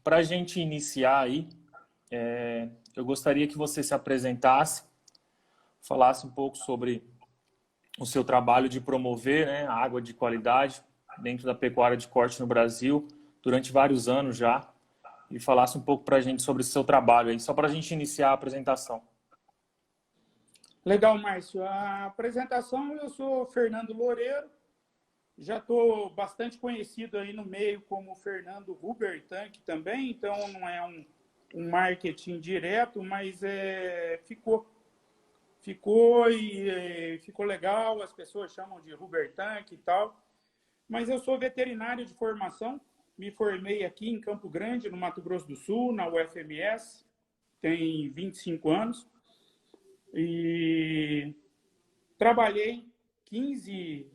para a gente iniciar aí, eu gostaria que você se apresentasse, falasse um pouco sobre o seu trabalho de promover, né, a água de qualidade dentro da pecuária de corte no Brasil, durante vários anos já, e falasse um pouco para a gente sobre o seu trabalho aí, só para a gente iniciar a apresentação. Legal, Márcio. A apresentação, eu sou Fernando Loureiro, já estou bastante conhecido aí no meio como Fernando Hubertank também, então não é um marketing direto, mas ficou legal, as pessoas chamam de Hubertank e tal. Mas eu sou veterinário de formação, me formei aqui em Campo Grande, no Mato Grosso do Sul, na UFMS, tem 25 anos. E trabalhei 15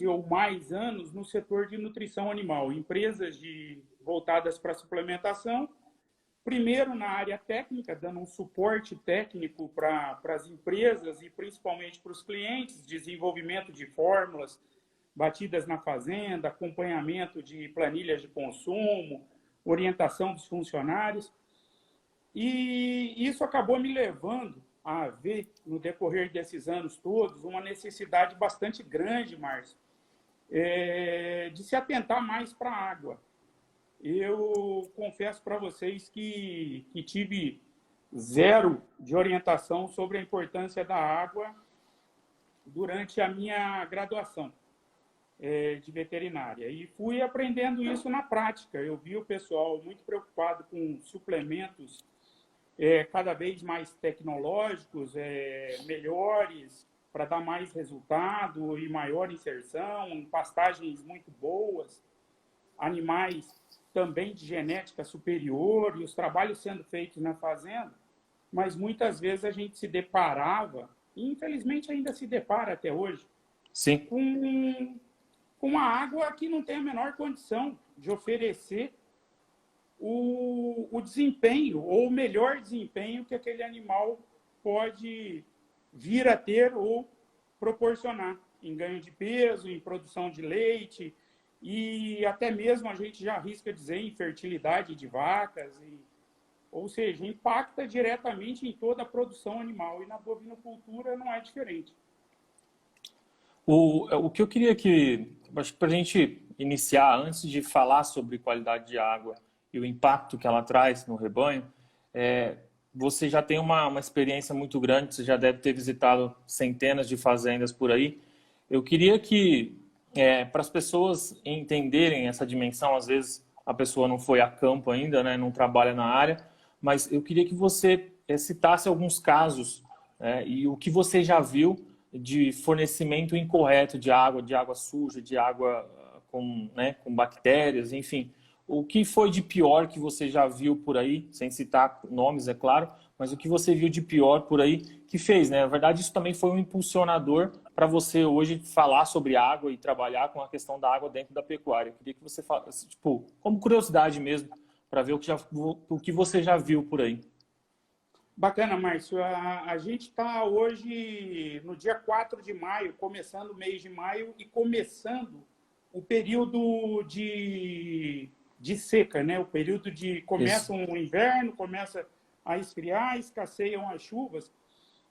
ou mais anos no setor de nutrição animal, empresas voltadas para suplementação. Primeiro na área técnica, dando um suporte técnico para as empresas e principalmente para os clientes, desenvolvimento de fórmulas, batidas na fazenda, acompanhamento de planilhas de consumo, orientação dos funcionários. E isso acabou me levando a ver, no decorrer desses anos todos, uma necessidade bastante grande, Márcio, de se atentar mais para a água. Eu confesso para vocês que tive zero de orientação sobre a importância da água durante a minha graduação de veterinária. E fui aprendendo isso na prática. Eu vi o pessoal muito preocupado com suplementos cada vez mais tecnológicos, melhores, para dar mais resultado e maior inserção, pastagens muito boas, animais também de genética superior, e os trabalhos sendo feitos na fazenda, mas muitas vezes a gente se deparava, e infelizmente ainda se depara até hoje, Sim. com uma água que não tem a menor condição de oferecer o desempenho, ou o melhor desempenho que aquele animal pode vir a ter ou proporcionar em ganho de peso, em produção de leite, e até mesmo a gente já arrisca dizer em fertilidade de vacas, ou seja, impacta diretamente em toda a produção animal, e na bovinocultura não é diferente. O que eu queria acho que para a gente iniciar, antes de falar sobre qualidade de água e o impacto que ela traz no rebanho, você já tem uma experiência muito grande, você já deve ter visitado centenas de fazendas por aí. Eu queria que, para as pessoas entenderem essa dimensão, às vezes a pessoa não foi a campo ainda, né, não trabalha na área, mas eu queria que você citasse alguns casos e o que você já viu de fornecimento incorreto de água suja, de água com bactérias, enfim. O que foi de pior que você já viu por aí, sem citar nomes, é claro, mas o que você viu de pior por aí que fez, né? Na verdade, isso também foi um impulsionador para você hoje falar sobre água e trabalhar com a questão da água dentro da pecuária. Eu queria que você falasse, como curiosidade mesmo, para ver o que você já viu por aí. Bacana, Márcio. A gente está hoje no dia 4 de maio, começando o mês de maio e começando o período de seca, né? O período começa o inverno, começa a esfriar, escasseiam as chuvas.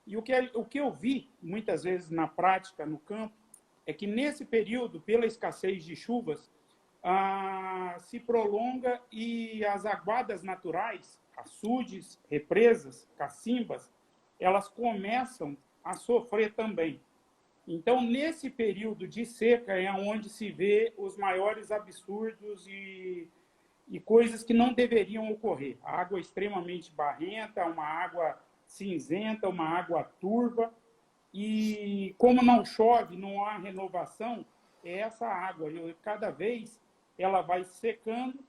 E o que eu vi, muitas vezes na prática, no campo, é que nesse período, pela escassez de chuvas, se prolonga e as aguadas naturais, açudes, represas, cacimbas, elas começam a sofrer também. Então, nesse período de seca é onde se vê os maiores absurdos e coisas que não deveriam ocorrer. A água extremamente barrenta, uma água cinzenta, uma água turva, e como não chove, não há renovação, essa água, cada vez ela vai secando,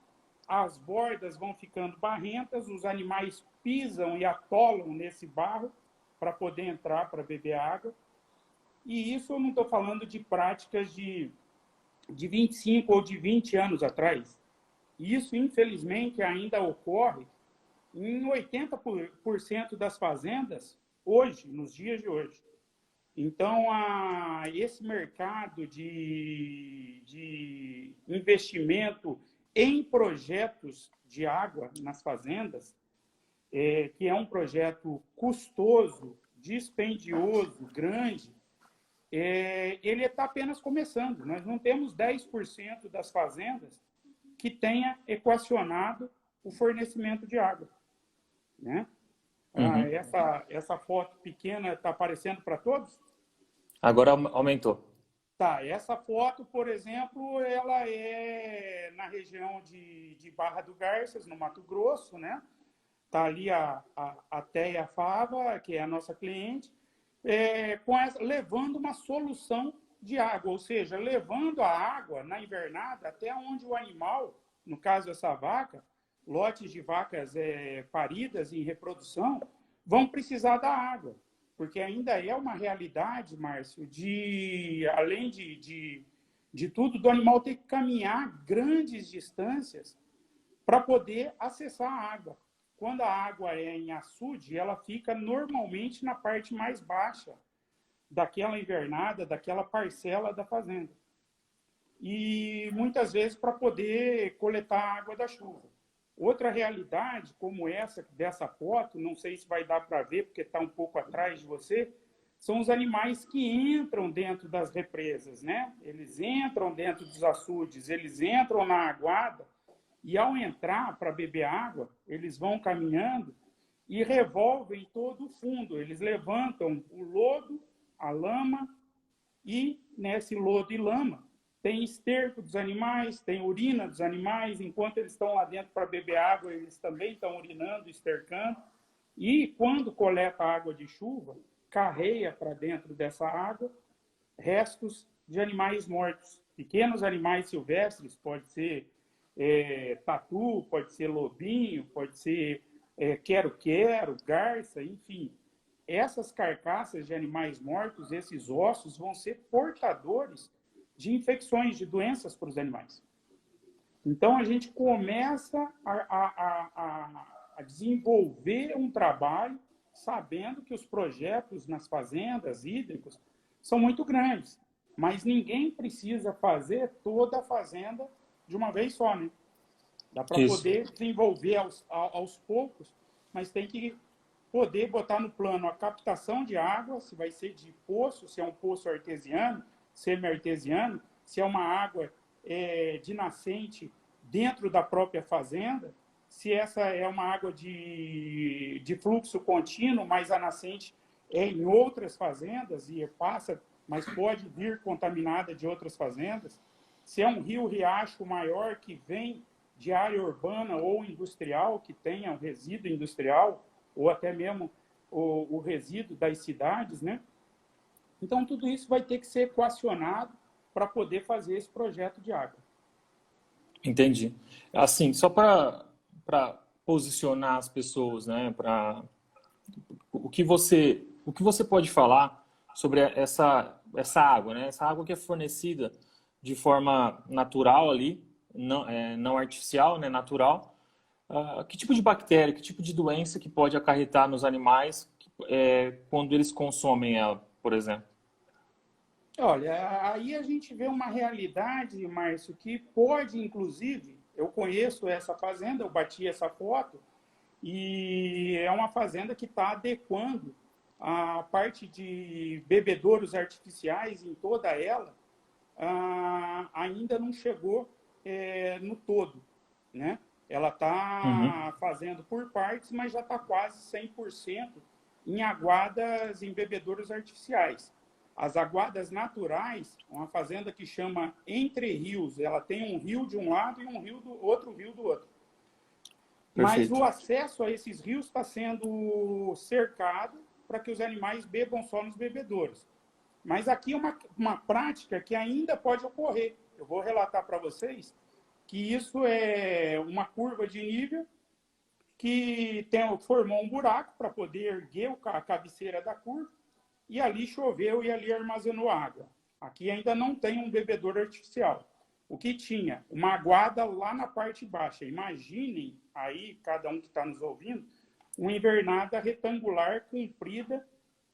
as bordas vão ficando barrentas, os animais pisam e atolam nesse barro para poder entrar, para beber água. E isso eu não estou falando de práticas de 25 ou de 20 anos atrás. Isso, infelizmente, ainda ocorre em 80% das fazendas hoje, nos dias de hoje. Então, esse mercado de investimento em projetos de água nas fazendas, que é um projeto custoso, dispendioso, grande, ele está apenas começando. Nós não temos 10% das fazendas que tenha equacionado o fornecimento de água, né? Uhum. Essa foto pequena está aparecendo para todos? Agora aumentou. Tá, essa foto, por exemplo, ela é na região de Barra do Garças, no Mato Grosso, né? Tá ali a Teia Fava, que é a nossa cliente, levando uma solução de água, ou seja, levando a água na invernada até onde o animal, no caso essa vaca, lotes de vacas paridas em reprodução, vão precisar da água. Porque ainda é uma realidade, Márcio, além de tudo, do animal ter que caminhar grandes distâncias para poder acessar a água. Quando a água é em açude, ela fica normalmente na parte mais baixa daquela invernada, daquela parcela da fazenda. E muitas vezes para poder coletar a água da chuva. Outra realidade, como essa dessa foto, não sei se vai dar para ver, porque está um pouco atrás de você, são os animais que entram dentro das represas, né? Eles entram dentro dos açudes, eles entram na aguada, e ao entrar para beber água, eles vão caminhando e revolvem todo o fundo. Eles levantam o lodo, a lama, e nesse lodo e lama tem esterco dos animais, tem urina dos animais. Enquanto eles estão lá dentro para beber água, eles também estão urinando, estercando. E quando coleta água de chuva, carreia para dentro dessa água restos de animais mortos. Pequenos animais silvestres, pode ser tatu, pode ser lobinho, pode ser quero-quero, garça, enfim. Essas carcaças de animais mortos, esses ossos, vão ser portadores de infecções, de doenças para os animais. Então, a gente começa a desenvolver um trabalho sabendo que os projetos nas fazendas hídricas são muito grandes, mas ninguém precisa fazer toda a fazenda de uma vez só, né? Dá para Isso. poder desenvolver aos poucos, mas tem que poder botar no plano a captação de água, se vai ser de poço, se é um poço artesiano, semi-artesiano, se é uma água de nascente dentro da própria fazenda, se essa é uma água de fluxo contínuo, mas a nascente é em outras fazendas e passa, mas pode vir contaminada de outras fazendas, se é um rio-riacho maior que vem de área urbana ou industrial, que tenha um resíduo industrial, ou até mesmo o resíduo das cidades, né? Então, tudo isso vai ter que ser equacionado para poder fazer esse projeto de água. Entendi. Assim, só para posicionar as pessoas, né, para o que você pode falar sobre essa água, né? Essa água que é fornecida de forma natural ali, não artificial, né, natural. Que tipo de bactéria, que tipo de doença que pode acarretar nos animais quando eles consomem ela, por exemplo? Olha, aí a gente vê uma realidade, Márcio, que pode, inclusive, eu conheço essa fazenda, eu bati essa foto, e é uma fazenda que está adequando a parte de bebedouros artificiais em toda ela, ainda não chegou no todo, né? Ela Uhum. está fazendo por partes, mas já está quase 100% em aguadas em bebedouros artificiais. As aguadas naturais, uma fazenda que chama Entre Rios, ela tem um rio de um lado e um rio do outro rio do outro. Mas o Perfeito. acesso a esses rios está sendo cercado para que os animais bebam só nos bebedouros. Mas aqui é uma prática que ainda pode ocorrer. Eu vou relatar para vocês que isso é uma curva de nível que formou um buraco para poder erguer a cabeceira da curva, e ali choveu e ali armazenou água. Aqui ainda não tem um bebedouro artificial. O que tinha? Uma aguada lá na parte baixa. Imaginem aí, cada um que está nos ouvindo, uma invernada retangular comprida,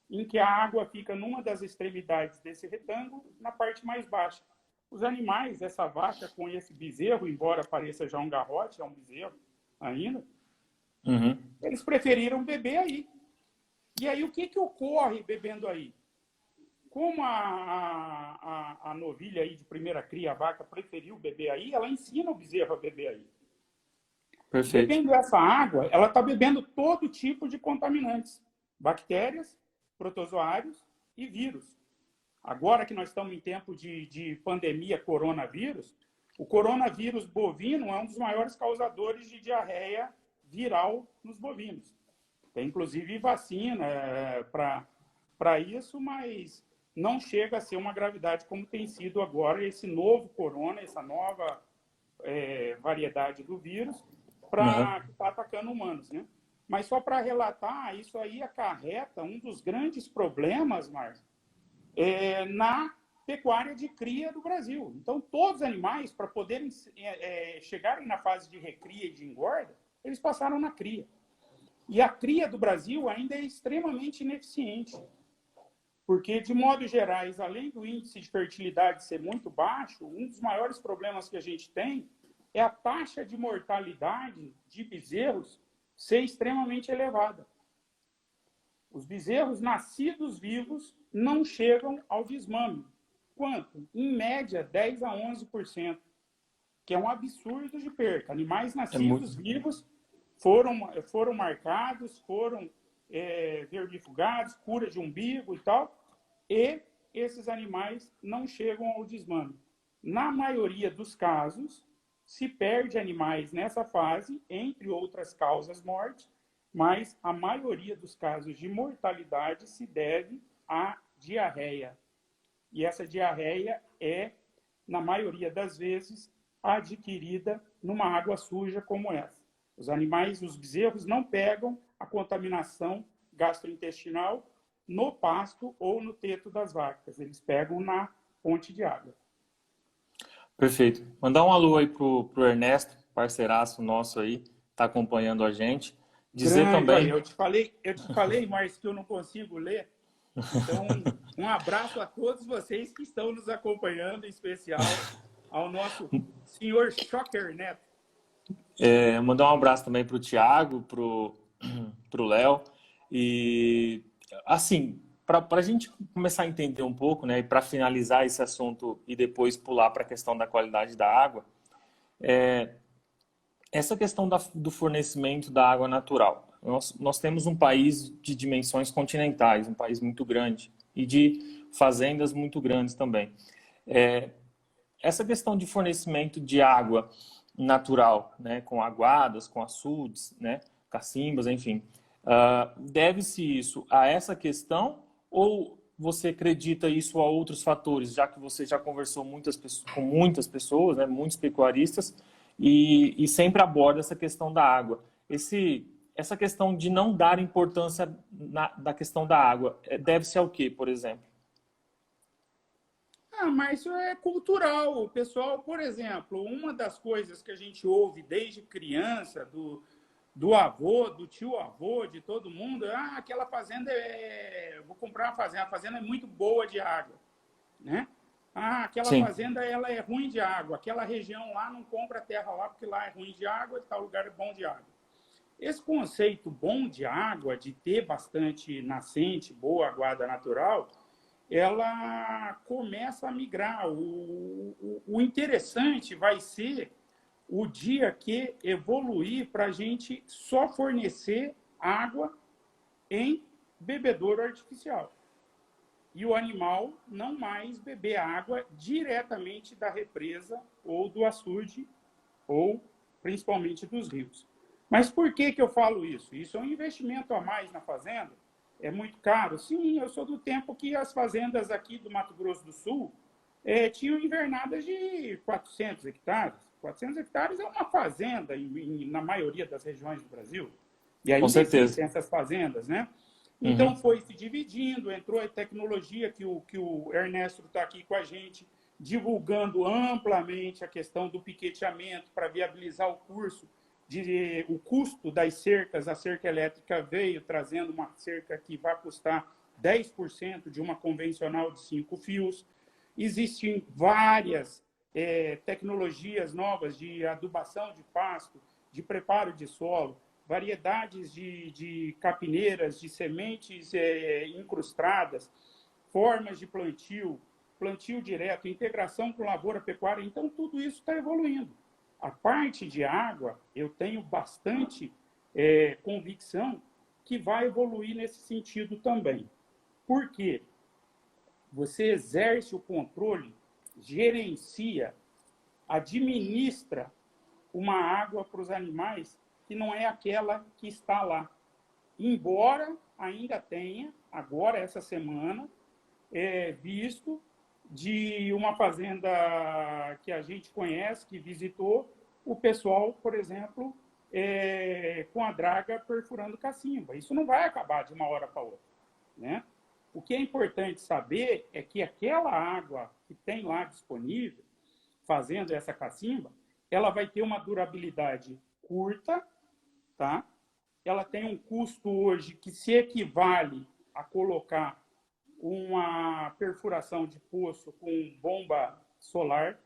em que a água fica numa das extremidades desse retângulo, na parte mais baixa. Os animais, essa vaca com esse bezerro, embora pareça já um garrote, é um bezerro, ainda, Uhum. eles preferiram beber aí. E aí, o que ocorre bebendo aí? Como a novilha aí de primeira cria, a vaca, preferiu beber aí, ela ensina o bezerro a beber aí. Perfeito. Bebendo essa água, ela está bebendo todo tipo de contaminantes, bactérias, protozoários e vírus. Agora que nós estamos em tempo de pandemia coronavírus, o coronavírus bovino é um dos maiores causadores de diarreia viral nos bovinos. Tem, inclusive, vacina para isso, mas não chega a ser uma gravidade como tem sido agora esse novo corona, essa nova variedade do vírus, que está atacando humanos. Né? Mas só para relatar, isso aí acarreta um dos grandes problemas, Márcio, na pecuária de cria do Brasil. Então, todos os animais, para poderem chegarem na fase de recria e de engorda, eles passaram na cria. E a cria do Brasil ainda é extremamente ineficiente, porque, de modo gerais, além do índice de fertilidade ser muito baixo, um dos maiores problemas que a gente tem é a taxa de mortalidade de bezerros ser extremamente elevada. Os bezerros nascidos vivos não chegam ao desmame. Quanto? Em média, 10 a 11%, que é um absurdo de perca. Animais nascidos vivos foram marcados, foram vermifugados, cura de umbigo e tal, e esses animais não chegam ao desmame. Na maioria dos casos, se perde animais nessa fase, entre outras causas morte, mas a maioria dos casos de mortalidade se deve à diarreia. E essa diarreia é, na maioria das vezes, adquirida numa água suja como essa. Os animais, os bezerros, não pegam a contaminação gastrointestinal no pasto ou no teto das vacas. Eles pegam na fonte de água. Perfeito. Mandar um alô aí pro Ernesto, parceiraço nosso aí, está acompanhando a gente. Dizer Grande, também... olha, eu te falei, Márcio, que eu não consigo ler. Então, um abraço a todos vocês que estão nos acompanhando, em especial ao nosso senhor Shocker Neto. Mandar um abraço também para o Thiago, para o Léo. E, assim, para a gente começar a entender um pouco, né, e para finalizar esse assunto e depois pular para a questão da qualidade da água, essa questão do fornecimento da água natural. Nós temos um país de dimensões continentais, um país muito grande, e de fazendas muito grandes também. Essa questão de fornecimento de água natural, né, com aguadas, com açudes, né, cacimbas, enfim, deve-se isso a essa questão ou você acredita isso a outros fatores, já que você já conversou com muitas pessoas, né, muitos pecuaristas, e sempre aborda essa questão da água. Essa questão de não dar importância da questão da água, deve-se ao quê, por exemplo? Mas isso é cultural. O pessoal, por exemplo, uma das coisas que a gente ouve desde criança, do avô, do tio-avô, de todo mundo, aquela fazenda vou comprar uma fazenda, a fazenda é muito boa de água, né? Aquela Sim. fazenda ela é ruim de água, aquela região lá não compra terra lá porque lá é ruim de água, tal lugar é bom de água. Esse conceito bom de água, de ter bastante nascente, boa aguada natural, ela começa a migrar. O interessante vai ser o dia que evoluir para a gente só fornecer água em bebedouro artificial. E o animal não mais beber água diretamente da represa ou do açude, ou principalmente dos rios. Mas por que eu falo isso? Isso é um investimento a mais na fazenda? É muito caro? Sim, eu sou do tempo que as fazendas aqui do Mato Grosso do Sul tinham invernadas de 400 hectares. 400 hectares é uma fazenda na maioria das regiões do Brasil. E Com ainda certeza. existem essas fazendas, né? Então, foi se dividindo, entrou a tecnologia que o Ernesto está aqui com a gente, divulgando amplamente a questão do piqueteamento para viabilizar o custo das cercas. A cerca elétrica veio trazendo uma cerca que vai custar 10% de uma convencional de 5 fios. Existem várias tecnologias novas de adubação de pasto, de preparo de solo, variedades de capineiras, de sementes incrustadas, formas de plantio, plantio direto, integração com lavoura pecuária. Então, tudo isso está evoluindo. A parte de água, eu tenho bastante convicção que vai evoluir nesse sentido também. Por quê? Você exerce o controle, gerencia, administra uma água para os animais que não é aquela que está lá. Embora ainda tenha, agora, essa semana, visto de uma fazenda que a gente conhece, que visitou, o pessoal, por exemplo, com a draga perfurando cacimba. Isso não vai acabar de uma hora para outra, né? O que é importante saber é que aquela água que tem lá disponível, fazendo essa cacimba, ela vai ter uma durabilidade curta, tá? Ela tem um custo hoje que se equivale a colocar uma perfuração de poço com bomba solar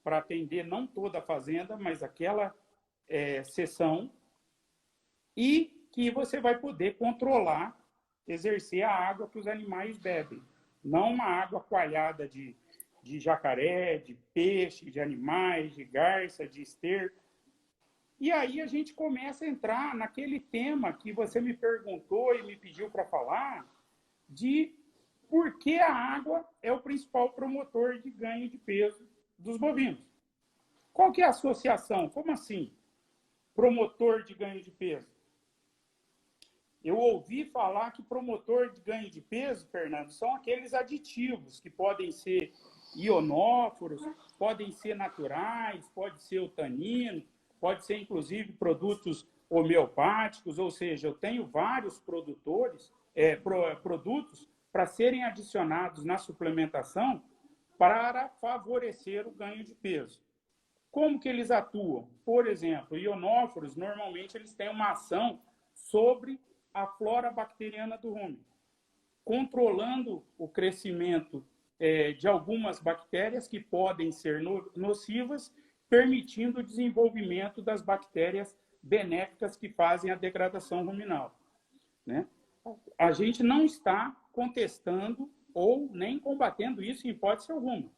para atender não toda a fazenda, mas aquela seção, e que você vai poder controlar, exercer a água que os animais bebem. Não uma água coalhada de jacaré, de peixe, de animais, de garça, de esterco. E aí a gente começa a entrar naquele tema que você me perguntou e me pediu para falar, de por que a água é o principal promotor de ganho de peso dos bovinos. Qual que é a associação? Como assim? Promotor de ganho de peso. Eu ouvi falar que promotor de ganho de peso, Fernando, são aqueles aditivos que podem ser ionóforos, podem ser naturais, pode ser o tanino, pode ser inclusive produtos homeopáticos, ou seja, eu tenho vários produtos para serem adicionados na suplementação para favorecer o ganho de peso. Como que eles atuam? Por exemplo, ionóforos, normalmente eles têm uma ação sobre a flora bacteriana do rumen, controlando o crescimento de algumas bactérias que podem ser nocivas, permitindo o desenvolvimento das bactérias benéficas que fazem a degradação ruminal, né? A gente não está contestando ou nem combatendo isso em hipótese alguma.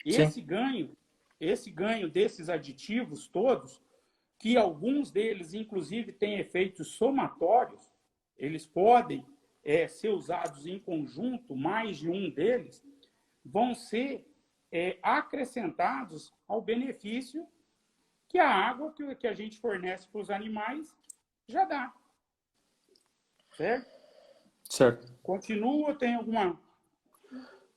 Esse ganho desses aditivos todos, que alguns deles, inclusive, têm efeitos somatórios, eles podem ser usados em conjunto, mais de um deles, vão ser acrescentados ao benefício que a água que a gente fornece para os animais já dá. Certo? Certo. Continua ou tem alguma...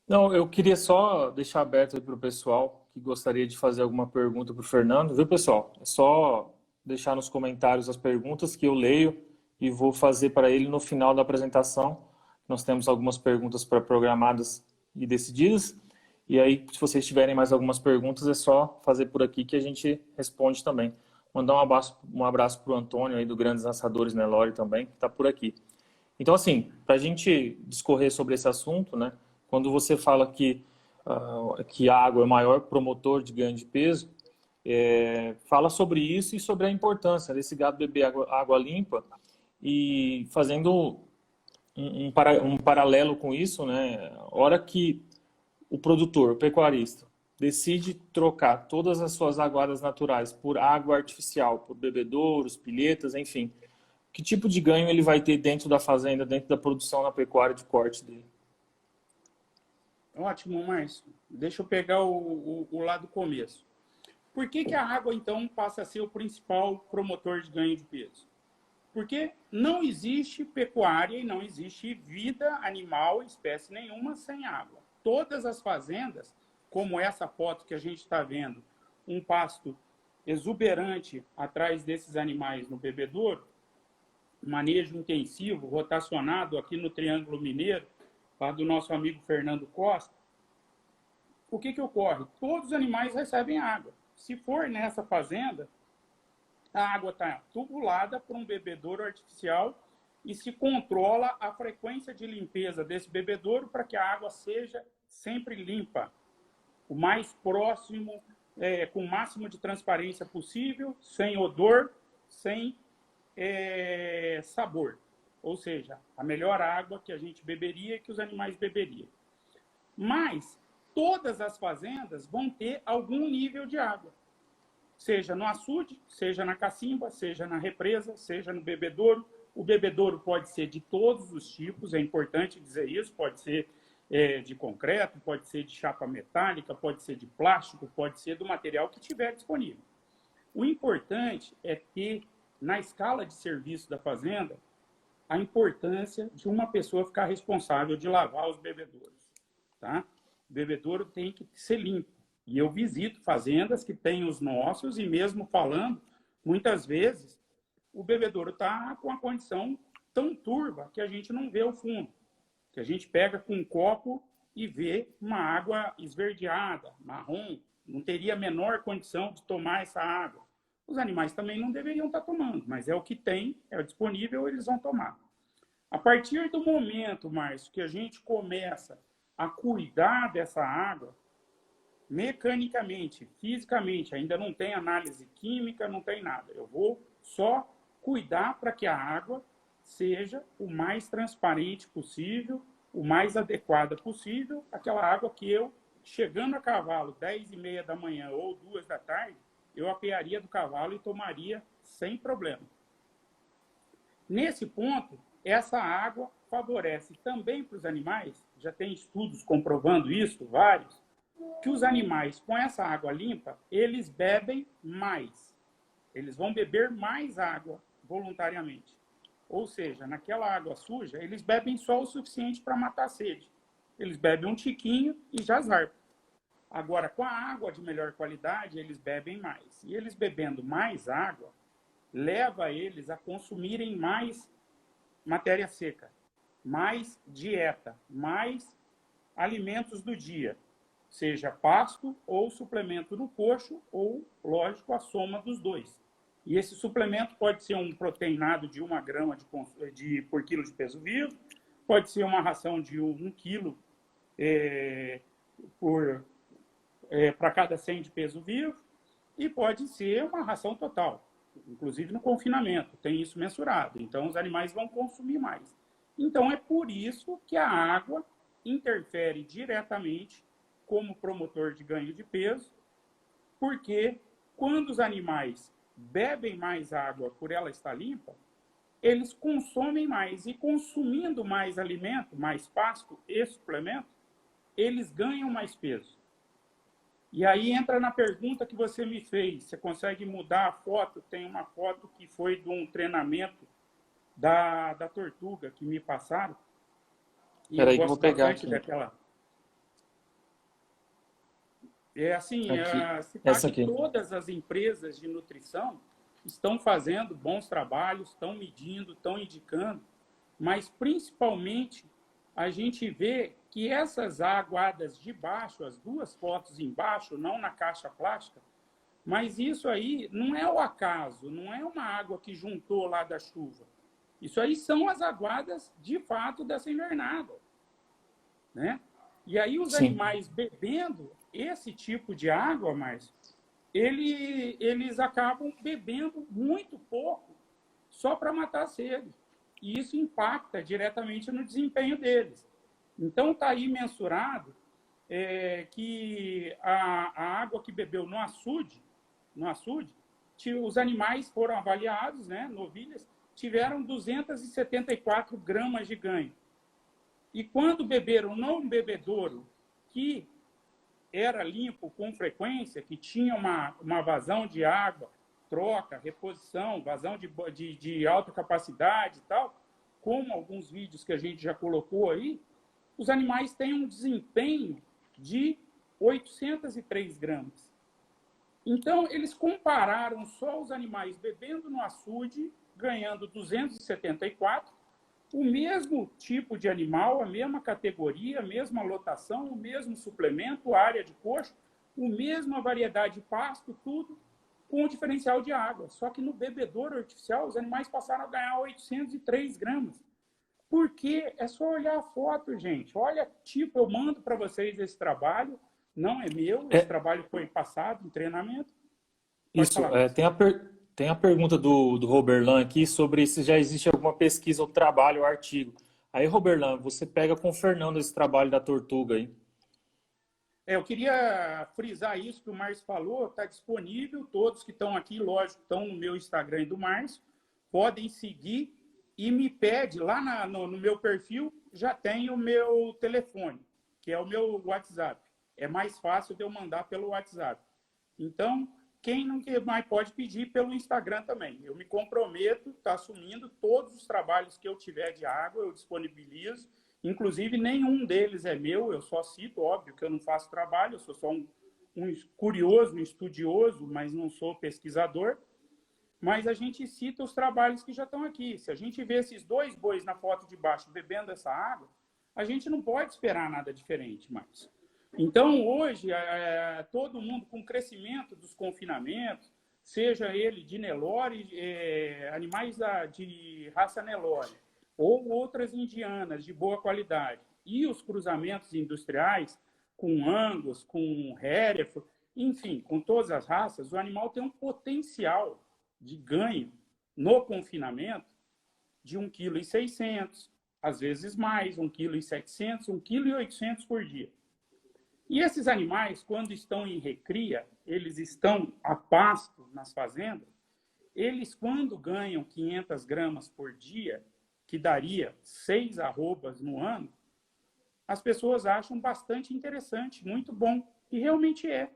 Não, eu queria só deixar aberto aí para o pessoal que gostaria de fazer alguma pergunta para o Fernando, viu, pessoal? É só deixar nos comentários as perguntas que eu leio e vou fazer para ele no final da apresentação. Nós temos algumas perguntas pré-programadas e decididas. E aí, se vocês tiverem mais algumas perguntas, é só fazer por aqui que a gente responde também. Mandar um abraço para o Antônio aí do Grandes Assadores Nelore também, que está por aqui. Então, assim, para a gente discorrer sobre esse assunto, né? Quando você fala que a água é o maior promotor de ganho de peso, fala sobre isso e sobre a importância desse gado beber água limpa. E fazendo um paralelo com isso, né? A hora que o produtor, o pecuarista, decide trocar todas as suas aguadas naturais por água artificial, por bebedouros, pilhetas, enfim, que tipo de ganho ele vai ter dentro da fazenda, dentro da produção na pecuária de corte dele? Ótimo, Márcio. Deixa eu pegar o lado do começo. Por que a água, então, passa a ser o principal promotor de ganho de peso? Porque não existe pecuária e não existe vida animal, espécie nenhuma, sem água. Todas as fazendas, como essa foto que a gente está vendo, um pasto exuberante atrás desses animais no bebedouro, manejo intensivo, rotacionado aqui no Triângulo Mineiro, lá do nosso amigo Fernando Costa, o que ocorre? Todos os animais recebem água. Se for nessa fazenda, a água está tubulada por um bebedouro artificial e se controla a frequência de limpeza desse bebedouro para que a água seja sempre limpa, o mais próximo, com o máximo de transparência possível, sem odor sem sabor. Ou seja, a melhor água que a gente beberia e que os animais beberiam. Mas todas as fazendas vão ter algum nível de água. Seja no açude, seja na cacimba, seja na represa, seja no bebedouro. O bebedouro pode ser de todos os tipos, é importante dizer isso, pode ser de concreto, pode ser de chapa metálica, pode ser de plástico, pode ser do material que tiver disponível. O importante é ter, na escala de serviço da fazenda, a importância de uma pessoa ficar responsável de lavar os bebedouros. Tá? O bebedouro tem que ser limpo. E eu visito fazendas que têm os nossos e mesmo falando, muitas vezes, o bebedouro está com a condição tão turva que a gente não vê o fundo. Que a gente pega com um copo e vê uma água esverdeada, marrom, não teria a menor condição de tomar essa água. Os animais também não deveriam estar tomando, mas é o que tem, é o disponível, eles vão tomar. A partir do momento, Márcio, que a gente começa a cuidar dessa água, mecanicamente, fisicamente, ainda não tem análise química, não tem nada. Eu vou só cuidar para que a água seja o mais transparente possível, o mais adequada possível, aquela água que eu, chegando a cavalo 10h30 da manhã ou 2 da tarde, eu apearia do cavalo e tomaria sem problema. Nesse ponto, essa água favorece também para os animais, já tem estudos comprovando isso, vários, que os animais com essa água limpa, eles bebem mais. Eles vão beber mais água voluntariamente. Ou seja, naquela água suja, eles bebem só o suficiente para matar a sede. Eles bebem um tiquinho e já zarpam. Agora, com a água de melhor qualidade, eles bebem mais. E eles bebendo mais água, leva eles a consumirem mais matéria seca, mais dieta, mais alimentos do dia. Seja pasto ou suplemento no coxo, ou, lógico, a soma dos dois. E esse suplemento pode ser um proteinado de 1 grama por quilo de peso vivo, pode ser uma ração de 1 quilo para cada 100 de peso vivo, e pode ser uma ração total, inclusive no confinamento, tem isso mensurado. Então, os animais vão consumir mais. Então, é por isso que a água interfere diretamente como promotor de ganho de peso, porque quando os animais bebem mais água por ela estar limpa, eles consomem mais. E consumindo mais alimento, mais pasto e suplemento, eles ganham mais peso. E aí entra na pergunta que você me fez. Você consegue mudar a foto? Tem uma foto que foi de um treinamento da Tortuga que me passaram. E Espera aí que eu gosto vou pegar bastante aqui. daquela. É assim, se Essa fala que aqui. todas as empresas de nutrição estão fazendo bons trabalhos, estão medindo, estão indicando, mas principalmente a gente vê que essas aguadas de baixo, as 2 fotos embaixo, não na caixa plástica, mas isso aí não é o acaso, não é uma água que juntou lá da chuva. Isso aí são as aguadas de fato dessa invernada, né? E aí os animais bebendo esse tipo de água, Márcio, eles acabam bebendo muito pouco só para matar a sede. E isso impacta diretamente no desempenho deles. Então, está aí mensurado que a água que bebeu no açude, os animais foram avaliados, né, novilhas, tiveram 274 gramas de ganho. E quando beberam no bebedouro, que era limpo com frequência, que tinha uma vazão de água, troca, reposição, vazão de alta capacidade e tal, como alguns vídeos que a gente já colocou aí, os animais têm um desempenho de 803 gramas. Então, eles compararam só os animais bebendo no açude, ganhando 274, o mesmo tipo de animal, a mesma categoria, a mesma lotação, o mesmo suplemento, área de coxo, a mesma variedade de pasto, tudo com o diferencial de água. Só que no bebedouro artificial, os animais passaram a ganhar 803 gramas. Por quê? É só olhar a foto, gente. Olha, tipo, eu mando para vocês esse trabalho, não é meu, esse trabalho foi passado em treinamento. Isso, Tem a pergunta do Roberlan aqui sobre se já existe alguma pesquisa ou trabalho ou artigo. Aí, Roberlan, você pega com o Fernando esse trabalho da tortuga aí. Eu queria frisar isso que o Márcio falou, está disponível, todos que estão aqui, lógico, estão no meu Instagram e do Márcio, podem seguir e me pede, lá no meu perfil, já tem o meu telefone, que é o meu WhatsApp. É mais fácil de eu mandar pelo WhatsApp. Então, quem não quer mais pode pedir pelo Instagram também. Eu me comprometo, está assumindo todos os trabalhos que eu tiver de água, eu disponibilizo. Inclusive, nenhum deles é meu, eu só cito, óbvio que eu não faço trabalho, eu sou só um curioso, um estudioso, mas não sou pesquisador. Mas a gente cita os trabalhos que já estão aqui. Se a gente vê esses dois bois na foto de baixo bebendo essa água, a gente não pode esperar nada diferente mais. Então, hoje, todo mundo, com o crescimento dos confinamentos, seja ele de Nelore, animais de raça Nelore, ou outras indianas de boa qualidade, e os cruzamentos industriais com Angus, com Hereford, enfim, com todas as raças, o animal tem um potencial de ganho no confinamento de 1,6 kg, às vezes mais, 1,7 kg, 1,8 kg por dia. E esses animais, quando estão em recria, eles estão a pasto nas fazendas, eles, quando ganham 500 gramas por dia, que daria 6 arrobas no ano, as pessoas acham bastante interessante, muito bom. E realmente é,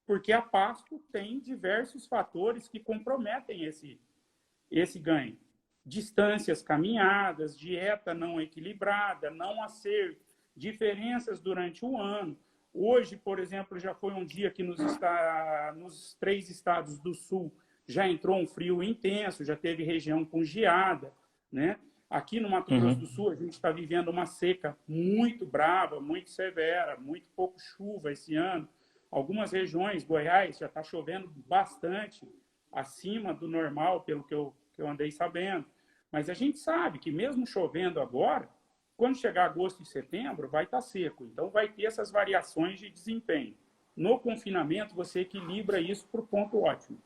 porque a pasto tem diversos fatores que comprometem esse ganho. Distâncias caminhadas, dieta não equilibrada, não acerto, diferenças durante o ano. Hoje, por exemplo, já foi um dia que nos 3 estados do sul já entrou um frio intenso, já teve região com geada, né? Aqui no Mato Grosso do Sul, a gente está vivendo uma seca muito brava, muito severa, muito pouco chuva esse ano. Algumas regiões, Goiás, já está chovendo bastante, acima do normal, pelo que eu andei sabendo. Mas a gente sabe que mesmo chovendo agora, quando chegar agosto e setembro, vai estar seco. Então, vai ter essas variações de desempenho. No confinamento, você equilibra isso para o ponto ótimo.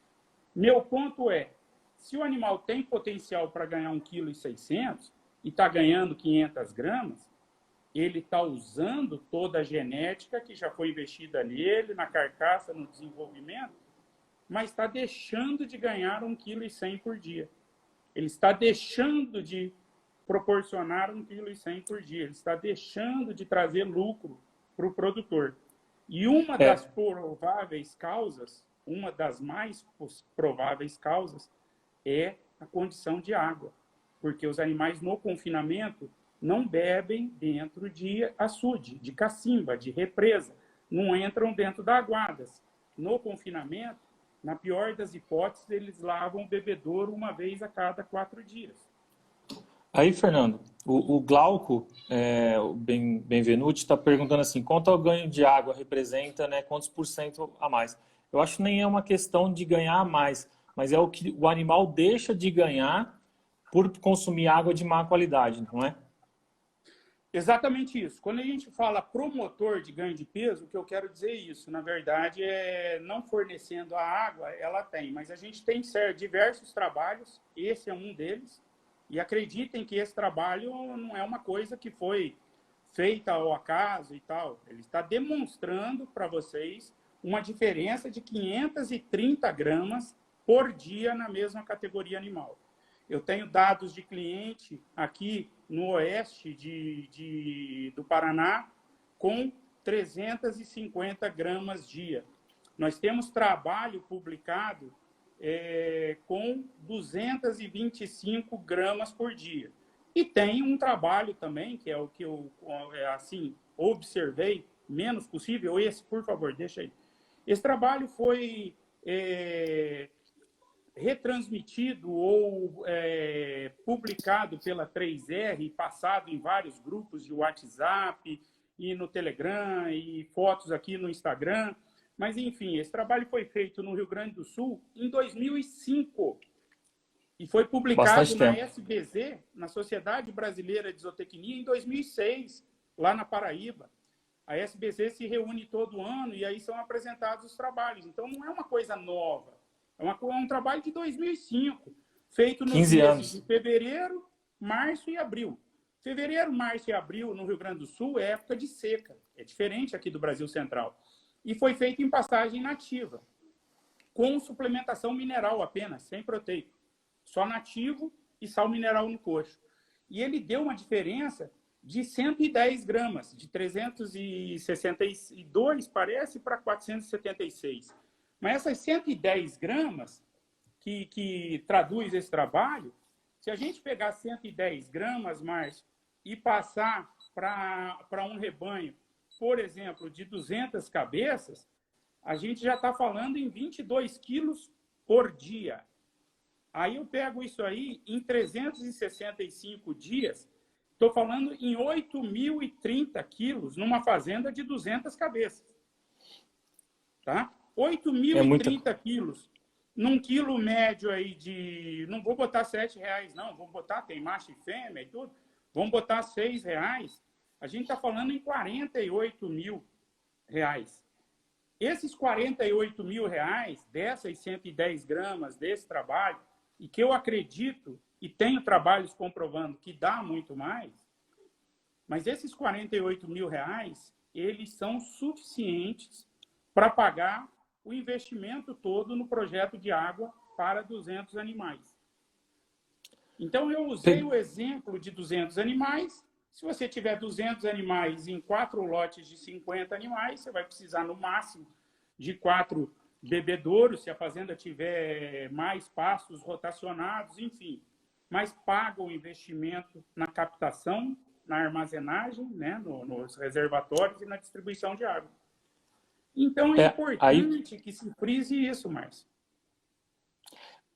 Meu ponto é, se o animal tem potencial para ganhar 1,6 kg e está ganhando 500 gramas, ele está usando toda a genética que já foi investida nele, na carcaça, no desenvolvimento, mas está deixando de ganhar 1,1 kg por dia. Ele está deixando de proporcionar 1,1 kg por dia. Ele está deixando de trazer lucro para o produtor. E uma das prováveis causas, uma das mais prováveis causas, é a condição de água. Porque os animais no confinamento não bebem dentro de açude, de cacimba, de represa. Não entram dentro das aguadas. No confinamento, na pior das hipóteses, eles lavam o bebedouro uma vez a cada 4 dias. Aí, Fernando, o Glauco, o Benvenuti, está perguntando assim, quanto ao ganho de água representa, né, quantos por cento a mais? Eu acho que nem é uma questão de ganhar a mais, mas é o que o animal deixa de ganhar por consumir água de má qualidade, não é? Exatamente isso. Quando a gente fala promotor de ganho de peso, o que eu quero dizer isso, na verdade, é não fornecendo a água, ela tem, mas a gente tem diversos trabalhos, esse é um deles, e acreditem que esse trabalho não é uma coisa que foi feita ao acaso e tal. Ele está demonstrando para vocês uma diferença de 530 gramas por dia na mesma categoria animal. Eu tenho dados de cliente aqui no oeste do Paraná com 350 gramas dia. Nós temos trabalho publicado com 225 gramas por dia. E tem um trabalho também, que é o que eu assim, observei, menos possível. Esse, por favor, deixa aí. Esse trabalho foi retransmitido ou publicado pela 3R e passado em vários grupos de WhatsApp e no Telegram e fotos aqui no Instagram. Mas, enfim, esse trabalho foi feito no Rio Grande do Sul em 2005 e foi publicado na SBZ, na Sociedade Brasileira de Zootecnia, em 2006, lá na Paraíba. A SBZ se reúne todo ano e aí são apresentados os trabalhos. Então, não é uma coisa nova. É um trabalho de 2005, feito nos 15 meses anos. de fevereiro, março e abril. Fevereiro, março e abril, no Rio Grande do Sul, é época de seca. É diferente aqui do Brasil Central. E foi feito em pastagem nativa, com suplementação mineral apenas, sem proteico. Só nativo e sal mineral no coxo. E ele deu uma diferença de 110 gramas, de 362, parece, para 476. Mas essas 110 gramas que traduz esse trabalho, se a gente pegar 110 gramas, Márcio, e passar para um rebanho, por exemplo, de 200 cabeças, a gente já está falando em 22 quilos por dia. Aí eu pego isso aí em 365 dias, estou falando em 8.030 quilos numa fazenda de 200 cabeças. Tá? É muita. 8.030 quilos num quilo médio aí de... Não vou botar R$7, não. Vamos botar, tem macho e fêmea e tudo. Vamos botar R$6. A gente está falando em R$48.000. Esses R$48.000 dessas 110 gramas desse trabalho, e que eu acredito, e tenho trabalhos comprovando que dá muito mais, mas esses R$48.000, eles são suficientes para pagar o investimento todo no projeto de água para 200 animais. Então, eu usei o exemplo de 200 animais. Se você tiver 200 animais em 4 lotes de 50 animais, você vai precisar, no máximo, de 4 bebedouros, se a fazenda tiver mais pastos rotacionados, enfim. Mas paga o investimento na captação, na armazenagem, né, nos reservatórios e na distribuição de água. Então, é importante que se frise isso, Márcio.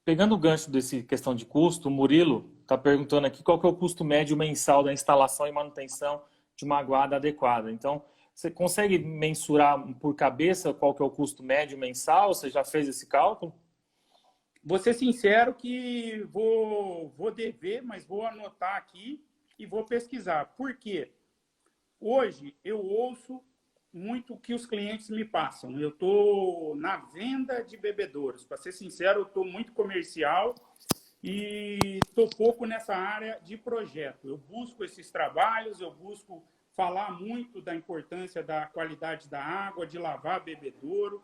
Pegando o gancho desse questão de custo, o Murilo está perguntando aqui qual que é o custo médio mensal da instalação e manutenção de uma aguada adequada. Então, você consegue mensurar por cabeça qual que é o custo médio mensal? Você já fez esse cálculo? Vou ser sincero que vou dever, mas vou anotar aqui e vou pesquisar. Por quê? Hoje eu ouço muito o que os clientes me passam. Eu estou na venda de bebedouros. Para ser sincero, eu estou muito comercial e estou pouco nessa área de projeto. Eu busco esses trabalhos, eu busco falar muito da importância da qualidade da água, de lavar bebedouro,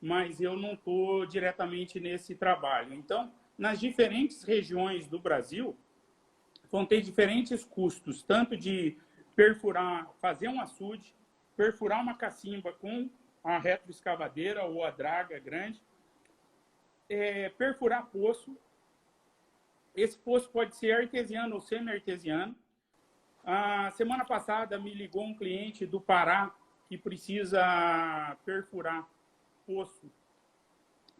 mas eu não estou diretamente nesse trabalho. Então, nas diferentes regiões do Brasil, vão ter diferentes custos, tanto de perfurar, fazer um açude, perfurar uma cacimba com a retroescavadeira ou a draga grande, perfurar poço. Esse poço pode ser artesiano ou semi-artesiano. A semana passada me ligou um cliente do Pará que precisa perfurar poço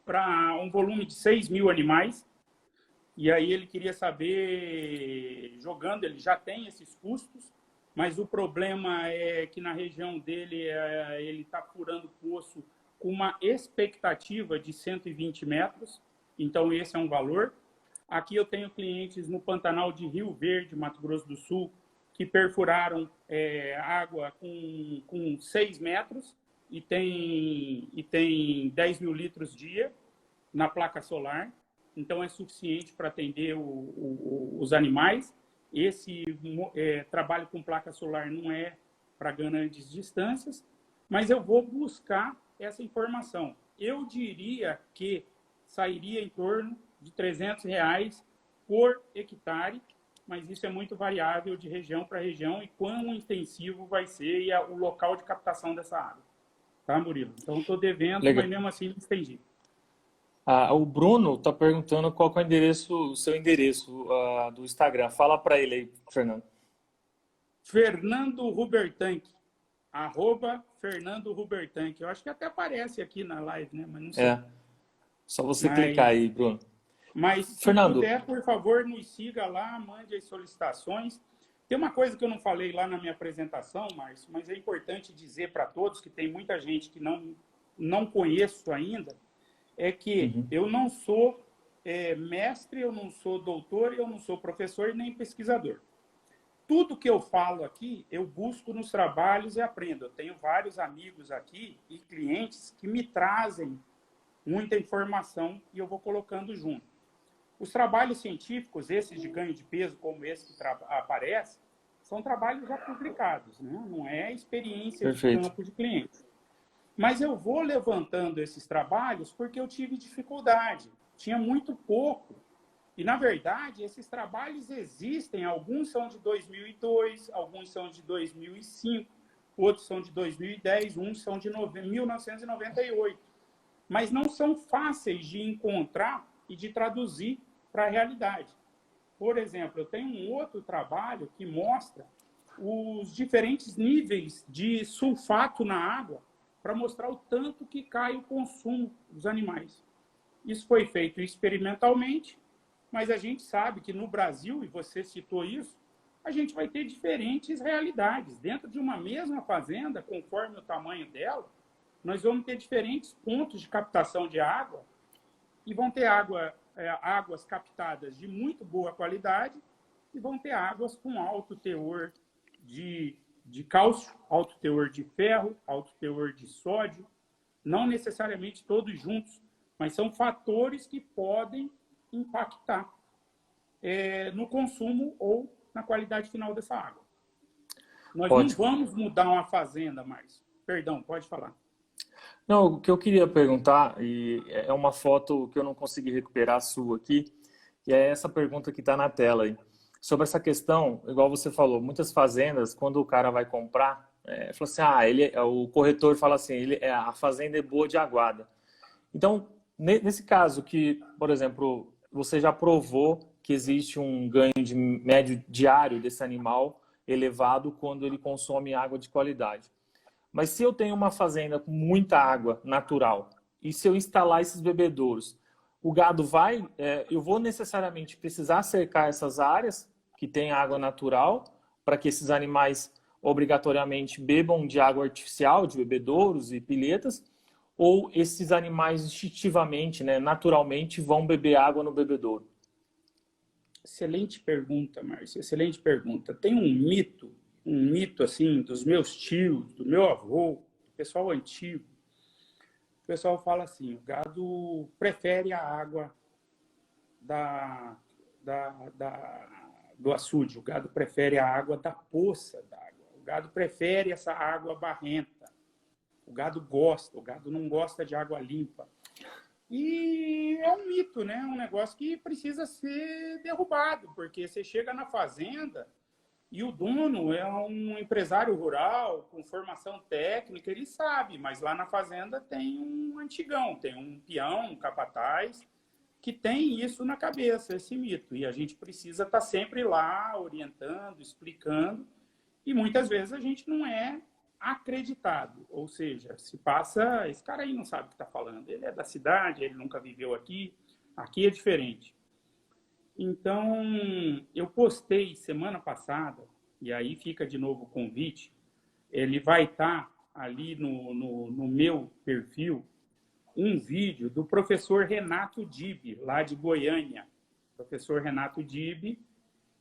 para um volume de 6.000 animais. E aí ele queria saber, jogando, ele já tem esses custos, mas o problema é que na região dele ele está furando poço com uma expectativa de 120 metros, então esse é um valor. Aqui eu tenho clientes no Pantanal de Rio Verde, Mato Grosso do Sul, que perfuraram água com 6 metros e tem 10.000 litros dia na placa solar. Então, é suficiente para atender os animais. Esse trabalho com placa solar não é para grandes distâncias, mas eu vou buscar essa informação. Eu diria que sairia em torno de R$300 por hectare, mas isso é muito variável de região para região e quão intensivo vai ser e o local de captação dessa água. Tá, Murilo? Então, estou devendo, legal, mas mesmo assim, estendi. O Bruno está perguntando qual que é o seu endereço do Instagram. Fala para ele aí, Fernando. Fernando Hubertank. @Fernando Hubertank. Eu acho que até aparece aqui na live, né? Mas não sei. Só você clicar aí, Bruno. Mas se Fernando, puder, por favor, nos siga lá, mande as solicitações. Tem uma coisa que eu não falei lá na minha apresentação, Márcio, mas é importante dizer para todos, que tem muita gente que não conheço ainda, é que eu não sou mestre, eu não sou doutor, eu não sou professor nem pesquisador. Tudo que eu falo aqui, eu busco nos trabalhos e aprendo. Eu tenho vários amigos aqui e clientes que me trazem muita informação e eu vou colocando junto. Os trabalhos científicos, esses de ganho de peso, como esse que aparece, são trabalhos já publicados, né? Não é experiência Perfeito. de campo de cliente. Mas eu vou levantando esses trabalhos porque eu tive dificuldade, tinha muito pouco. E, na verdade, esses trabalhos existem, alguns são de 2002, alguns são de 2005, outros são de 2010, uns são de 1998. Mas não são fáceis de encontrar e de traduzir para a realidade. Por exemplo, eu tenho um outro trabalho que mostra os diferentes níveis de sulfato na água para mostrar o tanto que cai o consumo dos animais. Isso foi feito experimentalmente, mas a gente sabe que no Brasil, e você citou isso, a gente vai ter diferentes realidades. Dentro de uma mesma fazenda, conforme o tamanho dela, nós vamos ter diferentes pontos de captação de água e vão ter águas captadas de muito boa qualidade e vão ter águas com alto teor de cálcio, alto teor de ferro, alto teor de sódio, não necessariamente todos juntos, mas são fatores que podem impactar no consumo ou na qualidade final dessa água. Nós não vamos mudar uma fazenda mais. Perdão, pode falar. Não, o que eu queria perguntar, e é uma foto que eu não consegui recuperar a sua aqui, e é essa pergunta que está na tela aí. Sobre essa questão, igual você falou, muitas fazendas, quando o cara vai comprar, fala assim, o corretor fala assim, a fazenda é boa de aguada. Então, nesse caso que, por exemplo, você já provou que existe um ganho de médio diário desse animal elevado quando ele consome água de qualidade. Mas se eu tenho uma fazenda com muita água natural e se eu instalar esses bebedouros, o gado eu vou necessariamente precisar cercar essas áreas que têm água natural para que esses animais obrigatoriamente bebam de água artificial, de bebedouros e pilhetas, ou esses animais instintivamente, né, naturalmente vão beber água no bebedouro? Excelente pergunta, Márcio, excelente pergunta. Tem um mito assim dos meus tios, do meu avô, do pessoal antigo. O pessoal fala assim, o gado prefere a água do açude, o gado prefere a água da poça d'água, o gado prefere essa água barrenta, o gado não gosta de água limpa. E é um mito, né? Um negócio que precisa ser derrubado, porque você chega na fazenda e o dono é um empresário rural com formação técnica, ele sabe, mas lá na fazenda tem um antigão, tem um peão, um capataz, que tem isso na cabeça, esse mito. E a gente precisa estar sempre lá orientando, explicando, e muitas vezes a gente não é acreditado, ou seja, se passa, esse cara aí não sabe o que está falando, ele é da cidade, ele nunca viveu aqui é diferente. Então, eu postei semana passada, e aí fica de novo o convite, ele vai estar ali no meu perfil, um vídeo do professor Renato Dib, lá de Goiânia. O professor Renato Dib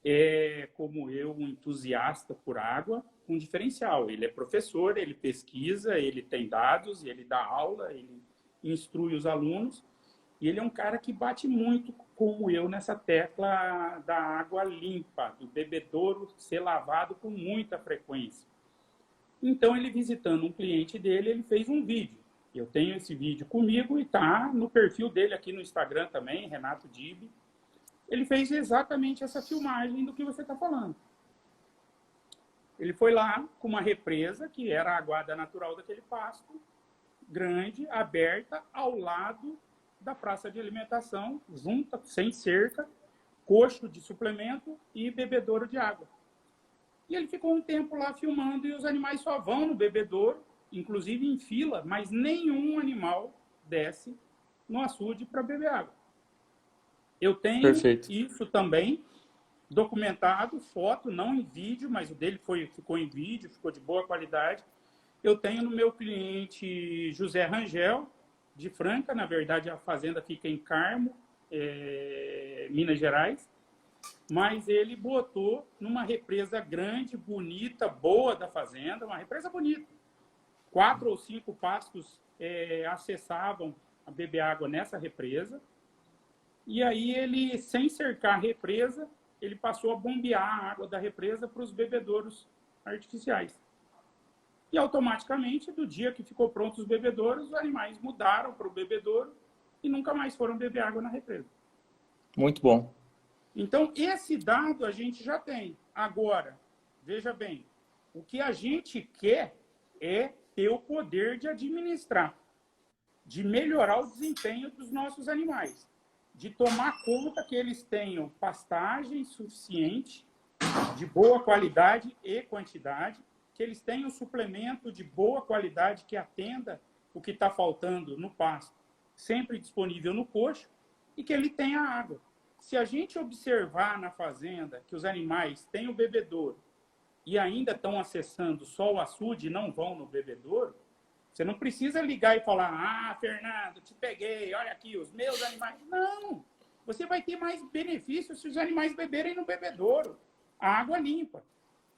é, como eu, um entusiasta por água, com diferencial. Ele é professor, ele pesquisa, ele tem dados, ele dá aula, ele instrui os alunos, e ele é um cara que bate muito, como eu, nessa tecla da água limpa, do bebedouro ser lavado com muita frequência. Então, ele visitando um cliente dele, ele fez um vídeo. Eu tenho esse vídeo comigo e está no perfil dele aqui no Instagram também, Renato Dib. Ele fez exatamente essa filmagem do que você está falando. Ele foi lá com uma represa, que era a aguada natural daquele pasto, grande, aberta, ao lado da praça de alimentação, junta, sem cerca, coxo de suplemento e bebedouro de água. E ele ficou um tempo lá filmando e os animais só vão no bebedouro, inclusive em fila, mas nenhum animal desce no açude para beber água. Eu tenho Perfeito. isso também documentado, foto, não em vídeo, mas o dele ficou em vídeo, ficou de boa qualidade. Eu tenho no meu cliente José Rangel, de Franca, na verdade a fazenda fica em Carmo, Minas Gerais, mas ele botou numa represa grande, bonita, boa da fazenda, uma represa bonita. 4 ou 5 pastos acessavam a beber água nessa represa. E aí ele, sem cercar a represa, ele passou a bombear a água da represa para os bebedouros artificiais. E automaticamente, do dia que ficou pronto os bebedouros, os animais mudaram para o bebedouro e nunca mais foram beber água na represa. Muito bom. Então, esse dado a gente já tem. Agora, veja bem, o que a gente quer é ter o poder de administrar, de melhorar o desempenho dos nossos animais, de tomar conta que eles tenham pastagem suficiente, de boa qualidade e quantidade, que eles tenham suplemento de boa qualidade que atenda o que está faltando no pasto, sempre disponível no coxo, e que ele tenha água. Se a gente observar na fazenda que os animais têm o bebedouro e ainda estão acessando só o açude e não vão no bebedouro, você não precisa ligar e falar: ah, Fernando, te peguei, olha aqui, os meus animais. Não! Você vai ter mais benefícios se os animais beberem no bebedouro. A água limpa.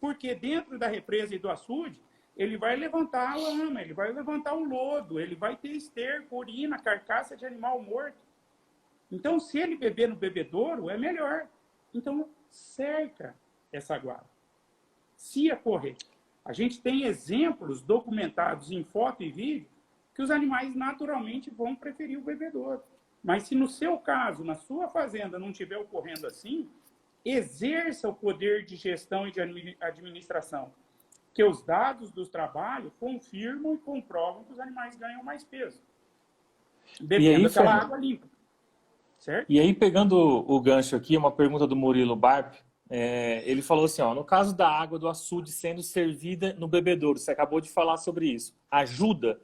Porque dentro da represa e do açude, ele vai levantar a lama, ele vai levantar o lodo, ele vai ter esterco, urina, carcaça de animal morto. Então, se ele beber no bebedouro, é melhor. Então, cerca essa guarda. Se ocorrer. A gente tem exemplos documentados em foto e vídeo que os animais naturalmente vão preferir o bebedouro. Mas se no seu caso, na sua fazenda, não estiver ocorrendo assim, exerça o poder de gestão e de administração, que os dados do trabalho confirmam e comprovam que os animais ganham mais peso, bebendo aquela água limpa. Certo? E aí, pegando o gancho aqui, uma pergunta do Murilo Barp, ele falou assim, ó, no caso da água do açude sendo servida no bebedouro, você acabou de falar sobre isso, ajuda?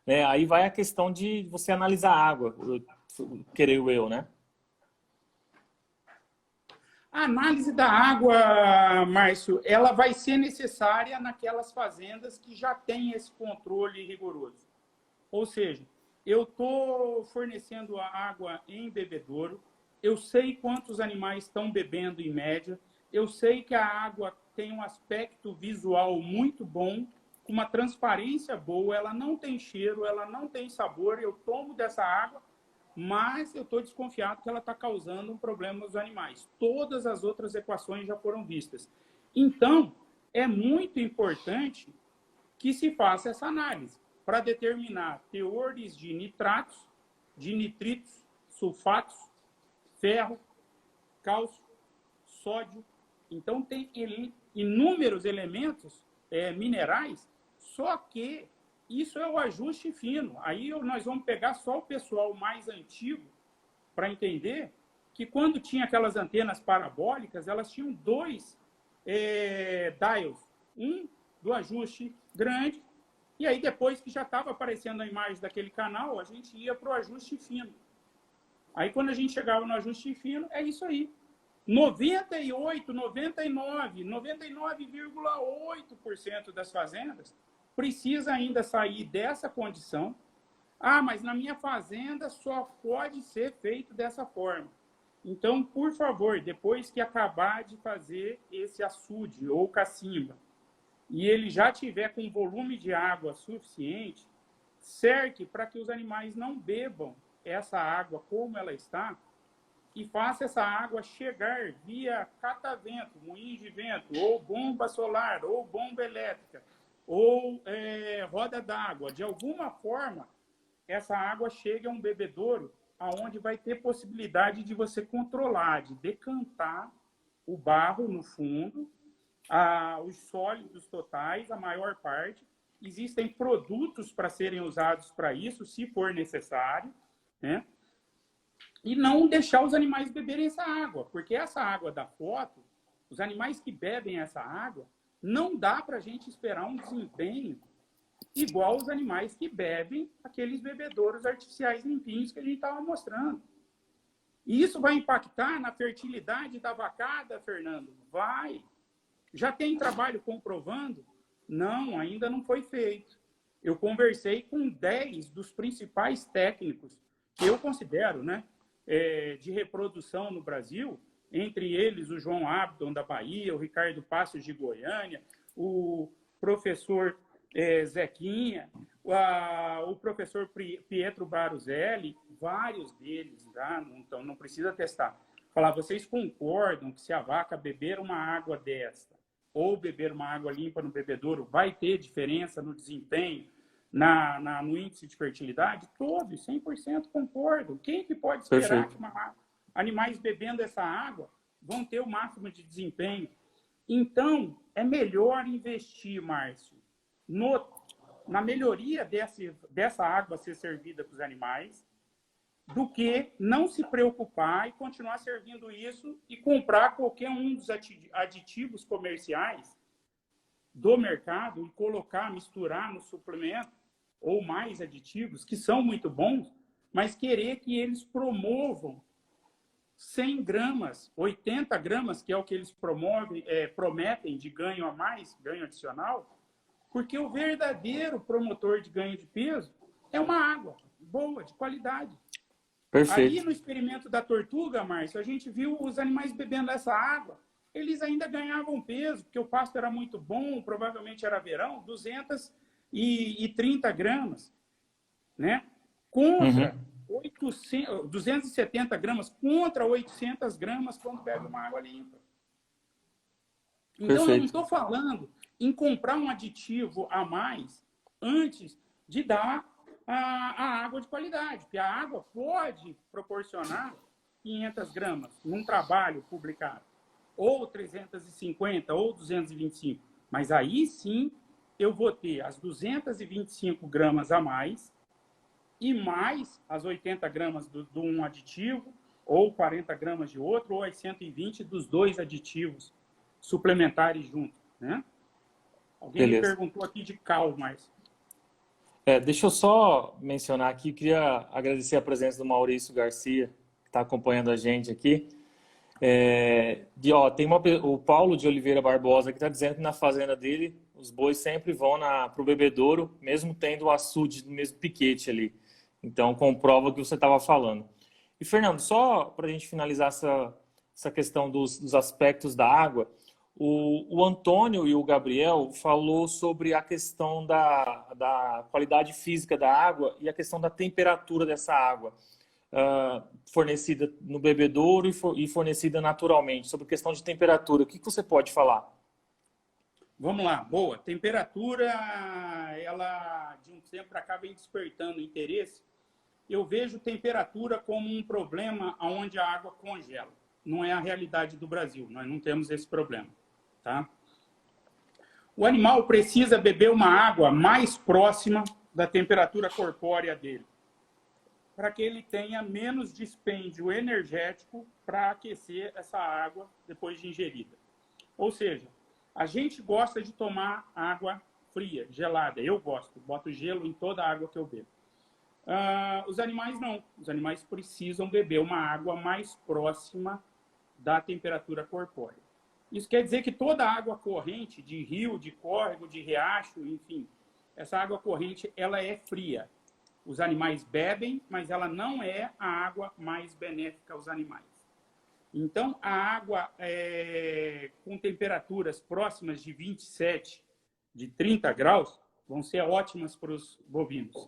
Né? Aí vai a questão de você analisar a água, creio eu, né? A análise da água, Márcio, ela vai ser necessária naquelas fazendas que já têm esse controle rigoroso. Ou seja, eu estou fornecendo a água em bebedouro, eu sei quantos animais estão bebendo em média, eu sei que a água tem um aspecto visual muito bom, com uma transparência boa, ela não tem cheiro, ela não tem sabor, eu tomo dessa água, mas eu estou desconfiado que ela está causando um problema nos animais. Todas as outras equações já foram vistas. Então, é muito importante que se faça essa análise para determinar teores de nitratos, de nitritos, sulfatos, ferro, cálcio, sódio. Então, tem inúmeros elementos minerais, só que isso é o ajuste fino. Aí nós vamos pegar só o pessoal mais antigo para entender que quando tinha aquelas antenas parabólicas, elas tinham dois dials. Um do ajuste grande, e aí depois que já estava aparecendo a imagem daquele canal, a gente ia para o ajuste fino. Aí quando a gente chegava no ajuste fino, é isso aí. 98, 99, 99,8% das fazendas precisa ainda sair dessa condição. Ah, mas na minha fazenda só pode ser feito dessa forma. Então, por favor, depois que acabar de fazer esse açude ou cacimba, e ele já tiver com volume de água suficiente, cerque para que os animais não bebam essa água como ela está e faça essa água chegar via catavento, moinho de vento, ou bomba solar, ou bomba elétrica, ou roda d'água. De alguma forma, essa água chega a um bebedouro onde vai ter possibilidade de você controlar, de decantar o barro no fundo, os sólidos totais, a maior parte. Existem produtos para serem usados para isso, se for necessário, né? E não deixar os animais beberem essa água, porque essa água da foto, os animais que bebem essa água, não dá para a gente esperar um desempenho igual os animais que bebem aqueles bebedouros artificiais limpinhos que a gente estava mostrando. E isso vai impactar na fertilidade da vacada, Fernando? Vai. Já tem trabalho comprovando? Não, ainda não foi feito. Eu conversei com 10 dos principais técnicos que eu considero, né, de reprodução no Brasil, entre eles o João Abdon, da Bahia, o Ricardo Passos, de Goiânia, o professor Zequinha, o professor Pietro Baruzelli, vários deles, tá? Então não precisa testar. Falar, vocês concordam que se a vaca beber uma água desta ou beber uma água limpa no bebedouro, vai ter diferença no desempenho, no índice de fertilidade? Todos, 100% concordam. Quem que pode esperar Perfeito. que animais bebendo essa água vão ter o máximo de desempenho? Então, é melhor investir, Márcio, na melhoria dessa água ser servida para os animais, do que não se preocupar e continuar servindo isso e comprar qualquer um dos aditivos comerciais do mercado e colocar, misturar no suplemento ou mais aditivos, que são muito bons, mas querer que eles promovam 100 gramas, 80 gramas, que é o que eles prometem de ganho a mais, ganho adicional, porque o verdadeiro promotor de ganho de peso é uma água boa, de qualidade. Perfeito. Ali no experimento da tortuga, Márcio, a gente viu os animais bebendo essa água. Eles ainda ganhavam peso, porque o pasto era muito bom, provavelmente era verão, 230 gramas, né? Contra 270 gramas, contra 800 gramas quando bebe uma água limpa. Então, eu não estou falando em comprar um aditivo a mais antes de dar a água de qualidade, porque a água pode proporcionar 500 gramas num trabalho publicado, ou 350, ou 225. Mas aí sim eu vou ter as 225 gramas a mais e mais as 80 gramas de um aditivo, ou 40 gramas de outro, ou as 120 dos dois aditivos suplementares juntos, né? Alguém me perguntou aqui de cal, mas... Deixa eu só mencionar aqui, queria agradecer a presença do Maurício Garcia, que está acompanhando a gente aqui. Tem o Paulo de Oliveira Barbosa, que está dizendo que na fazenda dele, os bois sempre vão para o bebedouro, mesmo tendo o açude no mesmo piquete ali. Então, comprova o que você estava falando. E, Fernando, só para a gente finalizar essa questão dos aspectos da água, o Antônio e o Gabriel falou sobre a questão da qualidade física da água e a questão da temperatura dessa água fornecida no bebedouro e fornecida naturalmente. Sobre a questão de temperatura, o que você pode falar? Vamos lá, boa. Temperatura, ela de um tempo para cá vem despertando interesse. Eu vejo temperatura como um problema onde a água congela. Não é a realidade do Brasil, nós não temos esse problema. Tá? O animal precisa beber uma água mais próxima da temperatura corpórea dele, para que ele tenha menos dispêndio energético para aquecer essa água depois de ingerida. Ou seja, a gente gosta de tomar água fria, gelada. Eu gosto, boto gelo em toda a água que eu bebo. Os animais não. Os animais precisam beber uma água mais próxima da temperatura corpórea. Isso quer dizer que toda água corrente, de rio, de córrego, de riacho, enfim, essa água corrente, ela é fria. Os animais bebem, mas ela não é a água mais benéfica aos animais. Então, a água com temperaturas próximas de 27, de 30 graus, vão ser ótimas para os bovinos.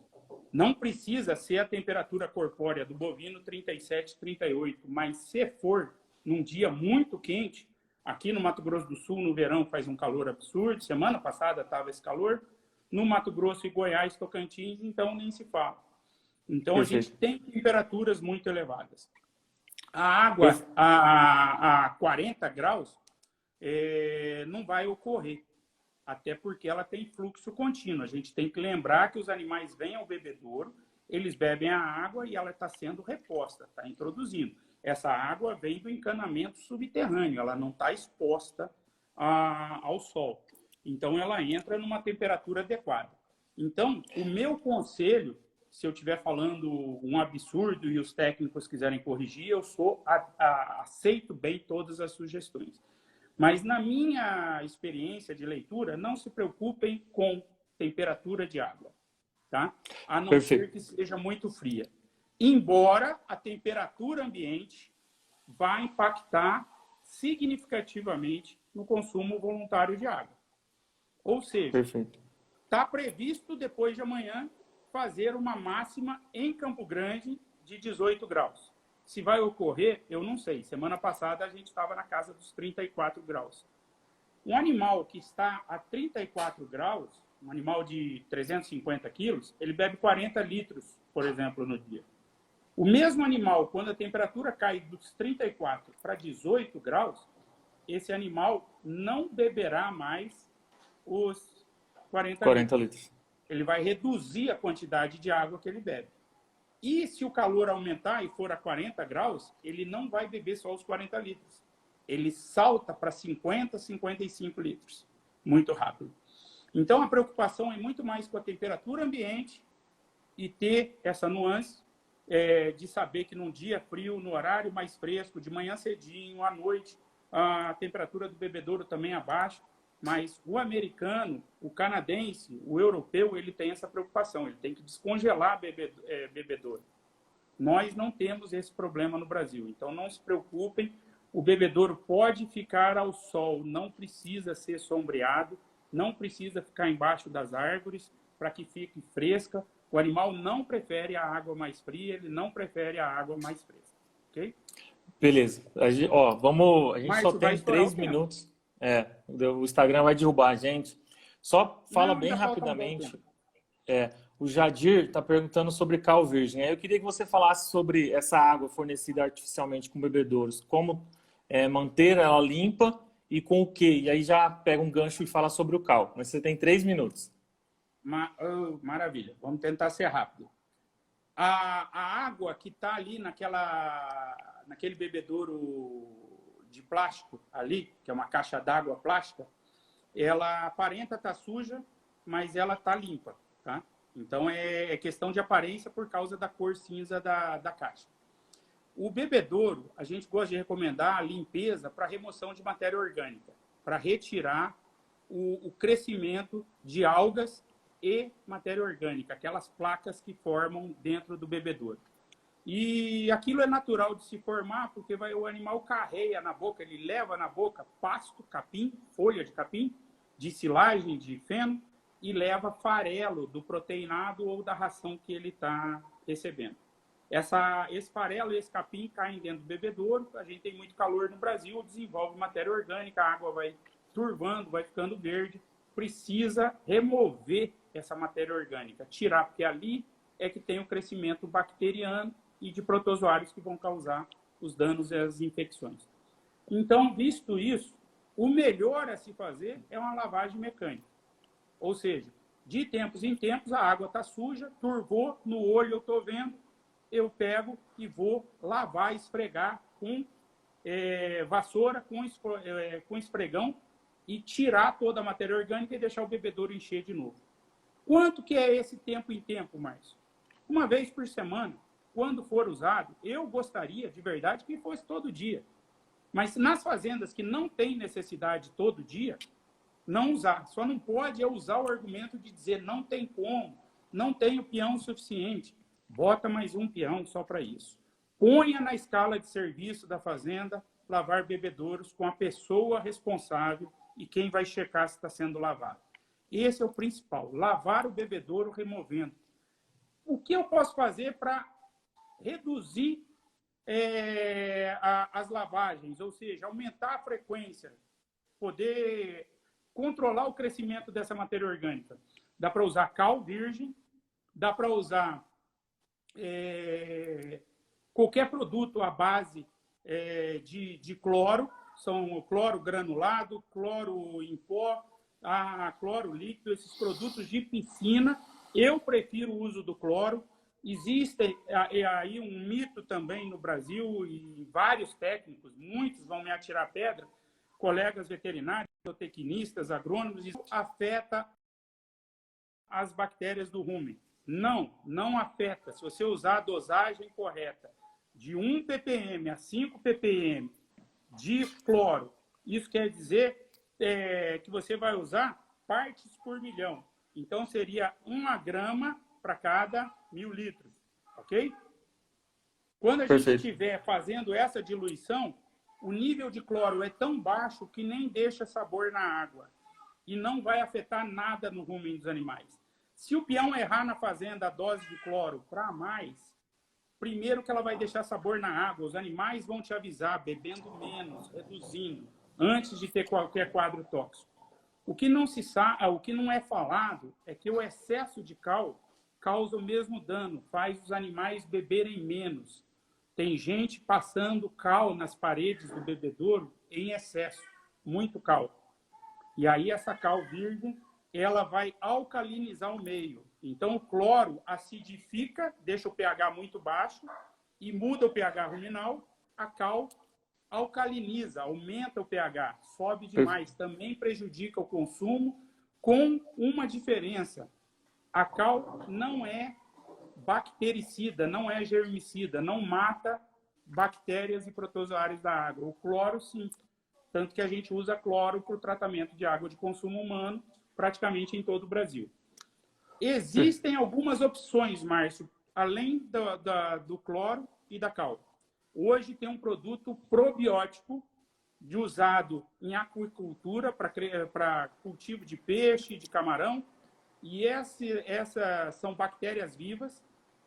Não precisa ser a temperatura corpórea do bovino 37, 38, mas se for num dia muito quente, aqui no Mato Grosso do Sul, no verão, faz um calor absurdo. Semana passada estava esse calor. No Mato Grosso e Goiás, Tocantins, então nem se fala. Então, a gente tem temperaturas muito elevadas. A água a 40 graus não vai ocorrer, até porque ela tem fluxo contínuo. A gente tem que lembrar que os animais vêm ao bebedouro, eles bebem a água e ela está sendo reposta, está introduzindo. Essa água vem do encanamento subterrâneo, ela não está exposta ao sol. Então, ela entra numa temperatura adequada. Então, o meu conselho, se eu estiver falando um absurdo e os técnicos quiserem corrigir, eu aceito bem todas as sugestões. Mas, na minha experiência de leitura, não se preocupem com temperatura de água, tá? A não ser que seja muito fria. Embora a temperatura ambiente vá impactar significativamente no consumo voluntário de água. Ou seja, Está previsto, depois de amanhã, fazer uma máxima em Campo Grande de 18 graus. Se vai ocorrer, eu não sei. Semana passada a gente estava na casa dos 34 graus. Um animal que está a 34 graus, um animal de 350 quilos, ele bebe 40 litros, por exemplo, no dia. O mesmo animal, quando a temperatura cai dos 34 para 18 graus, esse animal não beberá mais os 40 litros. Ele vai reduzir a quantidade de água que ele bebe. E se o calor aumentar e for a 40 graus, ele não vai beber só os 40 litros. Ele salta para 50, 55 litros. Muito rápido. Então, a preocupação é muito mais com a temperatura ambiente e ter essa nuance de saber que num dia frio, no horário mais fresco, de manhã cedinho, à noite, a temperatura do bebedouro também abaixa. Mas o americano, o canadense, o europeu, ele tem essa preocupação. Ele tem que descongelar bebedouro. Nós não temos esse problema no Brasil. Então, não se preocupem. O bebedouro pode ficar ao sol, não precisa ser sombreado, não precisa ficar embaixo das árvores para que fique fresca. O animal não prefere a água mais fria, ele não prefere a água mais fresca. Ok? Beleza. A gente Márcio, só tem 3 minutos. O Instagram vai derrubar a gente. Só fala bem rapidamente. O Jadir está perguntando sobre cal virgem. Aí eu queria que você falasse sobre essa água fornecida artificialmente com bebedouros. Como manter ela limpa e com o quê? E aí já pega um gancho e fala sobre o cal. Mas você tem 3 minutos. Maravilha. Vamos tentar ser rápido. A água que está ali naquele bebedouro de plástico ali, que é uma caixa d'água plástica, ela aparenta estar suja, mas ela está limpa, tá? Então, é questão de aparência por causa da cor cinza da caixa. O bebedouro, a gente gosta de recomendar a limpeza para remoção de matéria orgânica, para retirar o crescimento de algas e matéria orgânica, aquelas placas que formam dentro do bebedouro. E aquilo é natural de se formar, porque o animal carreia na boca, ele leva na boca pasto, capim, folha de capim, de silagem, de feno, e leva farelo do proteinado ou da ração que ele está recebendo. Esse farelo e esse capim caem dentro do bebedouro, a gente tem muito calor no Brasil, desenvolve matéria orgânica, a água vai turvando, vai ficando verde, precisa remover essa matéria orgânica, tirar, porque ali é que tem o crescimento bacteriano e de protozoários que vão causar os danos e as infecções. Então, visto isso, o melhor a se fazer é uma lavagem mecânica. Ou seja, de tempos em tempos, a água está suja, turvou, no olho eu estou vendo, eu pego e vou lavar, esfregar com vassoura, com esfregão, e tirar toda a matéria orgânica e deixar o bebedouro encher de novo. Quanto que é esse tempo em tempo, Márcio? Uma vez por semana, quando for usado, eu gostaria, de verdade, que fosse todo dia. Mas nas fazendas que não tem necessidade todo dia, não usar. Só não pode usar o argumento de dizer não tem como, não tenho peão suficiente. Bota mais um peão só para isso. Ponha na escala de serviço da fazenda lavar bebedouros com a pessoa responsável e quem vai checar se está sendo lavado. Esse é o principal, lavar o bebedouro removendo. O que eu posso fazer para reduzir as lavagens, ou seja, aumentar a frequência, poder controlar o crescimento dessa matéria orgânica? Dá para usar cal virgem, dá para usar qualquer produto à base de cloro, são cloro granulado, cloro em pó, cloro líquido, esses produtos de piscina. Eu prefiro o uso do cloro. Existe aí um mito também no Brasil, e vários técnicos, muitos vão me atirar pedra, colegas veterinários, zootecnistas, agrônomos, isso afeta as bactérias do rumen. Não afeta. Se você usar a dosagem correta de 1 ppm a 5 ppm de cloro, isso quer dizer que você vai usar partes por milhão. Então, seria 1 grama para cada 1.000 litros, ok? Quando a gente estiver fazendo essa diluição, o nível de cloro é tão baixo que nem deixa sabor na água. e não vai afetar nada no rumen dos animais. Se o peão errar na fazenda a dose de cloro para mais, primeiro que ela vai deixar sabor na água, os animais vão te avisar, bebendo menos, reduzindo, antes de ter qualquer quadro tóxico. O que não se sabe, o que não é falado é que o excesso de cal causa o mesmo dano, faz os animais beberem menos. Tem gente passando cal nas paredes do bebedouro em excesso, muito cal. E aí essa cal virgem, ela vai alcalinizar o meio. Então o cloro acidifica, deixa o pH muito baixo e muda o pH ruminal. A cal alcaliniza, aumenta o pH, sobe demais, também prejudica o consumo, com uma diferença. A cal não é bactericida, não é germicida, não mata bactérias e protozoários da água. O cloro, sim. Tanto que a gente usa cloro para o tratamento de água de consumo humano, praticamente em todo o Brasil. Existem algumas opções, Márcio, além do cloro e da cal. Hoje tem um produto probiótico usado em aquicultura para cultivo de peixe, de camarão. E essas são bactérias vivas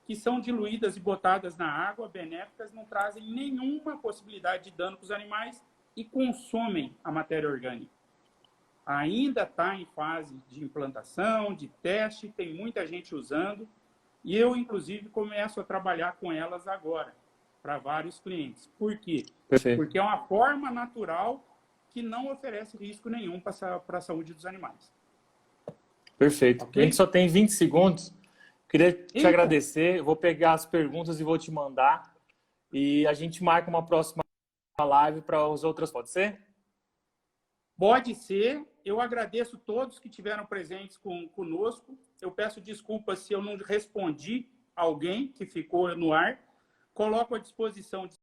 que são diluídas e botadas na água, benéficas, não trazem nenhuma possibilidade de dano para os animais e consomem a matéria orgânica. Ainda está em fase de implantação, de teste, tem muita gente usando. E eu, inclusive, começo a trabalhar com elas agora, para vários clientes. Por quê? Perfeito. Porque é uma forma natural que não oferece risco nenhum para a saúde dos animais. Perfeito. Okay? A gente só tem 20 segundos. Queria te Eita. agradecer. Eu vou pegar as perguntas e vou te mandar. E a gente marca uma próxima live para as outras. Pode ser? Pode ser. Eu agradeço todos que estiveram presentes conosco. Eu peço desculpas se eu não respondi alguém que ficou no ar. Coloco à disposição de